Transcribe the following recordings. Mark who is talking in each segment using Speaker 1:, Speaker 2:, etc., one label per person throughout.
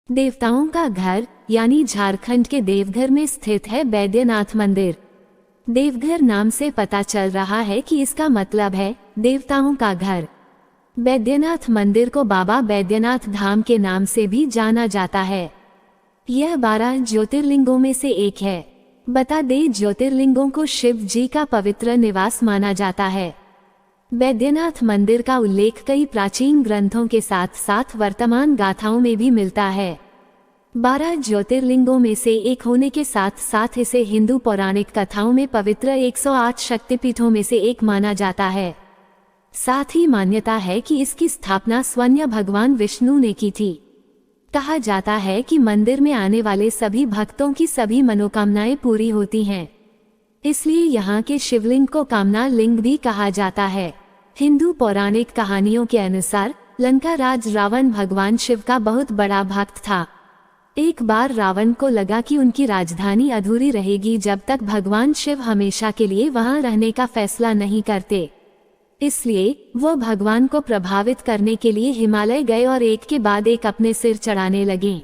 Speaker 1: देवताओं का घर यानी झारखंड के देवघर में स्थित है बैद्यनाथ मंदिर। देवघर नाम से पता चल रहा है कि इसका मतलब है देवताओं का घर। बैद्यनाथ मंदिर को बाबा बैद्यनाथ धाम के नाम से भी जाना जाता है। यह 12 ज्योतिर्लिंगों में से एक है। बता दें, ज्योतिर्लिंगों को शिव जी का पवित्र निवास माना जाता है। बैद्यनाथ मंदिर का उल्लेख कई प्राचीन ग्रंथों के साथ साथ वर्तमान गाथाओं में भी मिलता है। 12 ज्योतिर्लिंगों में से एक होने के साथ साथ इसे हिंदू पौराणिक कथाओं में पवित्र 108 शक्तिपीठों में से एक माना जाता है। साथ ही मान्यता है कि इसकी स्थापना स्वयं भगवान विष्णु ने की थी। कहा जाता है कि मंदिर में आने वाले सभी भक्तों की सभी मनोकामनाएं पूरी होती हैं। इसलिए यहाँ के शिवलिंग को कामना लिंग भी कहा जाता है। हिंदू पौराणिक कहानियों के अनुसार लंका राज रावण भगवान शिव का बहुत बड़ा भक्त था। एक बार रावण को लगा कि उनकी राजधानी अधूरी रहेगी जब तक भगवान शिव हमेशा के लिए वहां रहने का फैसला नहीं करते। इसलिए वो भगवान को प्रभावित करने के लिए हिमालय गए और एक के बाद एक अपने सिर चढ़ाने लगे।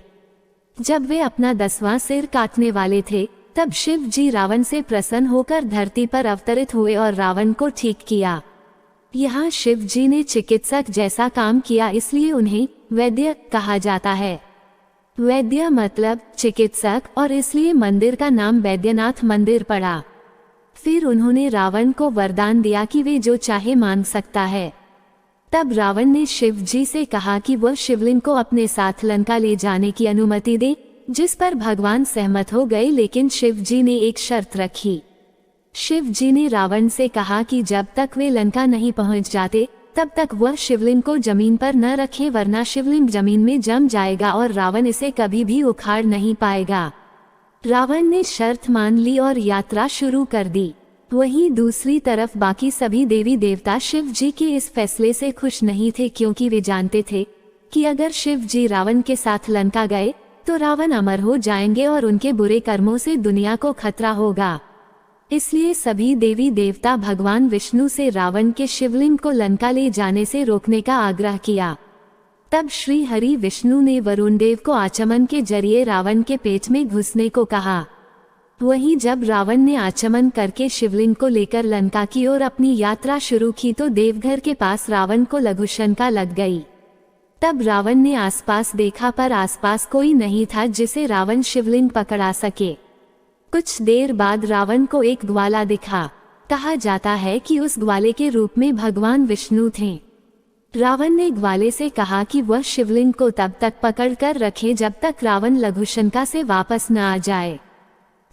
Speaker 1: जब वे अपना 10वां सिर काटने वाले थे तब शिव जी रावण से प्रसन्न होकर धरती पर अवतरित हुए और रावण को ठीक किया। यहाँ शिव जी ने चिकित्सक जैसा काम किया, इसलिए उन्हें वैद्य कहा जाता है। वैद्य मतलब चिकित्सक, और इसलिए मंदिर का नाम बैद्यनाथ मंदिर पड़ा। फिर उन्होंने रावण को वरदान दिया कि वे जो चाहे मांग सकता है। तब रावण ने शिव जी से कहा कि वह शिवलिंग को अपने साथ लंका ले जाने की अनुमति दे, जिस पर भगवान सहमत हो गए, लेकिन शिव जी ने एक शर्त रखी। शिव जी ने रावण से कहा कि जब तक वे लंका नहीं पहुंच जाते तब तक वह शिवलिंग को जमीन पर न रखे, वरना शिवलिंग जमीन में जम जाएगा और रावण इसे कभी भी उखाड़ नहीं पाएगा। रावण ने शर्त मान ली और यात्रा शुरू कर दी। वहीं दूसरी तरफ बाकी सभी देवी देवता शिव जी के इस फैसले से खुश नहीं थे, क्योंकि वे जानते थे कि अगर शिव जी रावण के साथ लंका गए तो रावण अमर हो जाएंगे और उनके बुरे कर्मों से दुनिया को खतरा होगा। इसलिए सभी देवी देवता भगवान विष्णु से रावण के शिवलिंग को लंका ले जाने से रोकने का आग्रह किया। तब श्री हरि विष्णु ने वरुण देव को आचमन के जरिए रावण के पेट में घुसने को कहा। वहीं जब रावण ने आचमन करके शिवलिंग को लेकर लंका की ओर अपनी यात्रा शुरू की तो देवघर के पास रावण को लघुशंका लग गई। तब रावण ने आसपास देखा, पर आसपास कोई नहीं था जिसे रावण शिवलिंग पकड़ा सके। कुछ देर बाद रावण को एक ग्वाला दिखा। कहा जाता है कि उस ग्वाले के रूप में भगवान विष्णु थे। रावण ने ग्वाले से कहा कि वह शिवलिंग को तब तक पकड़ कर रखे जब तक रावण लघुशंका से वापस न आ जाए।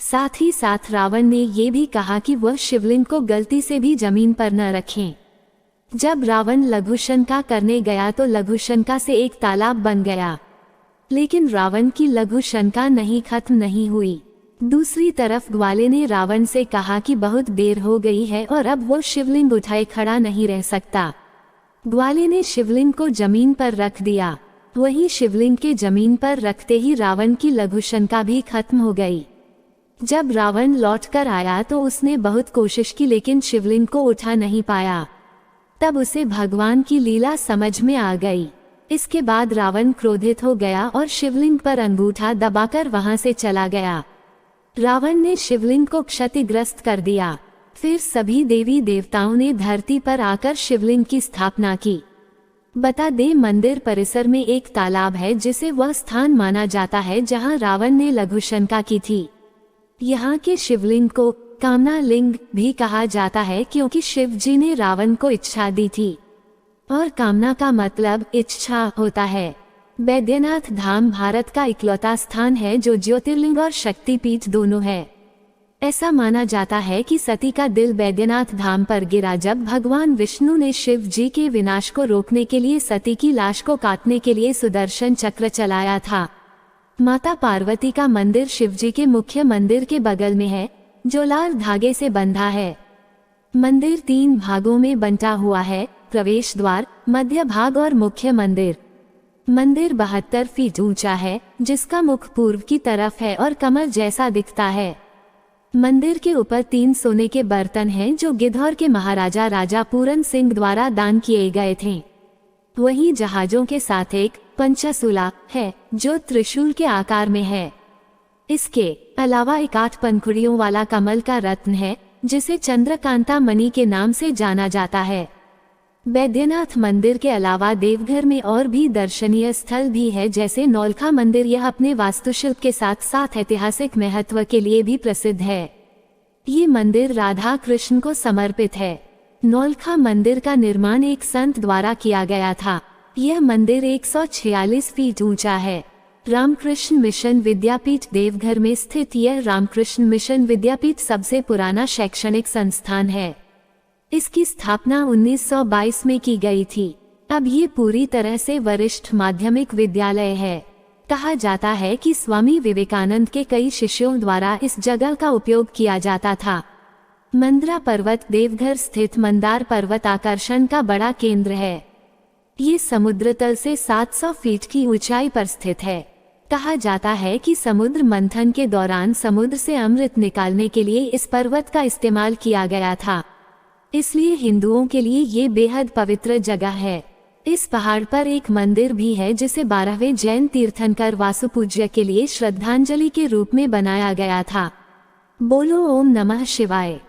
Speaker 1: साथ ही साथ रावण ने ये भी कहा कि वह शिवलिंग को गलती से भी जमीन पर न रखें। जब रावण लघुशंका करने गया तो लघुशंका से एक तालाब बन गया, लेकिन रावण की लघुशंका नहीं खत्म नहीं हुई। दूसरी तरफ ग्वाले ने रावण से कहा कि बहुत देर हो गई है और अब वो शिवलिंग उठाए खड़ा नहीं रह सकता। ग्वाले ने शिवलिंग को जमीन पर रख दिया। वहीं शिवलिंग के जमीन पर रखते ही रावण की लघुशंका भी खत्म हो गई। जब रावण लौटकर आया तो उसने बहुत कोशिश की, लेकिन शिवलिंग को उठा नहीं पाया। तब उसे भगवान की लीला समझ में आ गई। इसके बाद रावण क्रोधित हो गया और शिवलिंग पर अंगूठा दबाकर वहां से चला गया। रावण ने शिवलिंग को क्षतिग्रस्त कर दिया। फिर सभी देवी देवताओं ने धरती पर आकर शिवलिंग की स्थापना की। बता दें, मंदिर परिसर में एक तालाब है जिसे वह स्थान माना जाता है जहां रावण ने लघुशंका की थी। यहाँ के शिवलिंग को कामना लिंग भी कहा जाता है, क्योंकि शिव जी ने रावण को इच्छा दी थी और कामना का मतलब इच्छा होता है। बैद्यनाथ धाम भारत का इकलौता स्थान है जो ज्योतिर्लिंग और शक्तिपीठ दोनों है। ऐसा माना जाता है कि सती का दिल बैद्यनाथ धाम पर गिरा जब भगवान विष्णु ने शिव जी के विनाश को रोकने के लिए सती की लाश को काटने के लिए सुदर्शन चक्र चलाया था। माता पार्वती का मंदिर शिवजी के मुख्य मंदिर के बगल में है, जो लाल धागे से बंधा है। मंदिर 3 भागों में बंटा हुआ है, प्रवेश द्वार, मध्य भाग और मुख्य मंदिर। मंदिर 72 फीट ऊंचा है, जिसका मुख पूर्व की तरफ है और कमर जैसा दिखता है। मंदिर के ऊपर 3 सोने के बर्तन हैं जो गिद्धौर के महाराजा राजा पूरन सिंह द्वारा दान किए गए थे। वहीं जहाजों के साथ एक पंचसूला है, जो त्रिशूल के आकार में है। इसके अलावा एक 8 पंखुड़ियों वाला कमल का रत्न है, जिसे चंद्रकांता मणि के नाम से जाना जाता है। बैद्यनाथ मंदिर के अलावा देवघर में और भी दर्शनीय स्थल भी है, जैसे नौलखा मंदिर। यह अपने वास्तुशिल्प के साथ साथ ऐतिहासिक महत्व के लिए भी प्रसिद्ध है। ये मंदिर राधा कृष्ण को समर्पित है। नौलखा मंदिर का निर्माण एक संत द्वारा किया गया था। यह मंदिर 146 फीट ऊंचा है। रामकृष्ण मिशन विद्यापीठ देवघर में स्थित यह रामकृष्ण मिशन विद्यापीठ सबसे पुराना शैक्षणिक संस्थान है। इसकी स्थापना 1922 में की गई थी। अब ये पूरी तरह से वरिष्ठ माध्यमिक विद्यालय है। कहा जाता है कि स्वामी विवेकानंद के कई शिष्यों द्वारा इस जगह का उपयोग किया जाता था। मंदरा पर्वत देवघर स्थित मंदार पर्वत आकर्षण का बड़ा केंद्र है। ये समुद्र तल से 700 फीट की ऊंचाई पर स्थित है। कहा जाता है कि समुद्र मंथन के दौरान समुद्र से अमृत निकालने के लिए इस पर्वत का इस्तेमाल किया गया था, इसलिए हिंदुओं के लिए ये बेहद पवित्र जगह है। इस पहाड़ पर एक मंदिर भी है, जिसे 12वें जैन तीर्थंकर वासुपूज्य के लिए श्रद्धांजलि के रूप में बनाया गया था। बोलो ओम नमः शिवाय।